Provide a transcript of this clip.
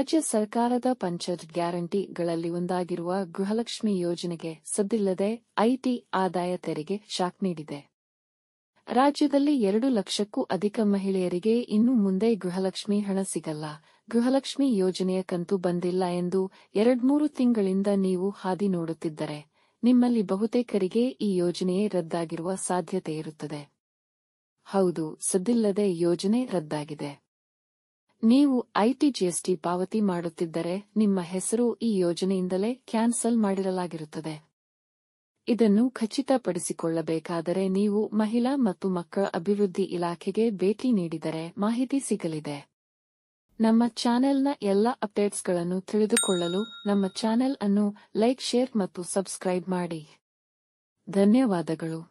ರಾಜ್ಯ ಸರ್ಕಾರದ ಪಂಚ ಗ್ಯಾರಂಟಿಗಳಲ್ಲಿ ಒಂದಾಗಿರುವ ಗೃಹಲಕ್ಷ್ಮಿ ಯೋಜನೆಗೆ ಸದ್ದಿಲ್ಲದೆ ಐಟಿ ಆದಾಯ ತೆರಿಗೆ ಶಾಕ್ ನೀಡಿದೆ. ರಾಜ್ಯದಲ್ಲಿ 2 ಲಕ್ಷಕ್ಕೂ ಅಧಿಕ ಮಹಿಳೆಯರಿಗೆ ಇನ್ನು ಮುಂದೆ ಗೃಹಲಕ್ಷ್ಮಿ ಹಣ ಸಿಗಲ್ಲ. ಗೃಹಲಕ್ಷ್ಮಿ ಯೋಜನೆಯ ಕಂತು ಬಂದಿಲ್ಲ ಎಂದು 2-3 ತಿಂಗಳಿಂದ ನೀವು ಹಾದಿ ನೋಡುತ್ತಿದ್ದರೆ ನಿಮ್ಮಲ್ಲಿ ಬಹುತೇಕರಿಗೆ ಈ ಯೋಜನೆಯೇ ರದ್ದಾಗಿರುವ ಸಾಧ್ಯತೆ ಇರುತ್ತದೆ. ಹೌದು, ಸದ್ದಿಲ್ಲದೆ ಯೋಜನೆ ರದ್ದಾಗಿದೆ. ನೀವು ಜಿಎಸ್ಟಿ ಪಾವತಿ ಮಾಡುತ್ತಿದ್ದರೆ ನಿಮ್ಮ ಹೆಸರು ಈ ಯೋಜನೆಯಿಂದಲೇ ಕ್ಯಾನ್ಸಲ್ ಮಾಡಿರಲಾಗಿರುತ್ತದೆ. ಇದನ್ನು ಖಚಿತಪಡಿಸಿಕೊಳ್ಳಬೇಕಾದರೆ ನೀವು ಮಹಿಳಾ ಮತ್ತು ಮಕ್ಕಳ ಅಭಿವೃದ್ಧಿ ಇಲಾಖೆಗೆ ಭೇಟಿ ನೀಡಿದರೆ ಮಾಹಿತಿ ಸಿಗಲಿದೆ. ನಮ್ಮ ಚಾನೆಲ್ನ ಎಲ್ಲ ಅಪ್ಡೇಟ್ಸ್ಗಳನ್ನು ತಿಳಿದುಕೊಳ್ಳಲು ನಮ್ಮ ಚಾನೆಲ್ ಅನ್ನು ಲೈಕ್, ಶೇರ್ ಮತ್ತು ಸಬ್ಸ್ಕ್ರೈಬ್ ಮಾಡಿ. ಧನ್ಯವಾದಗಳು.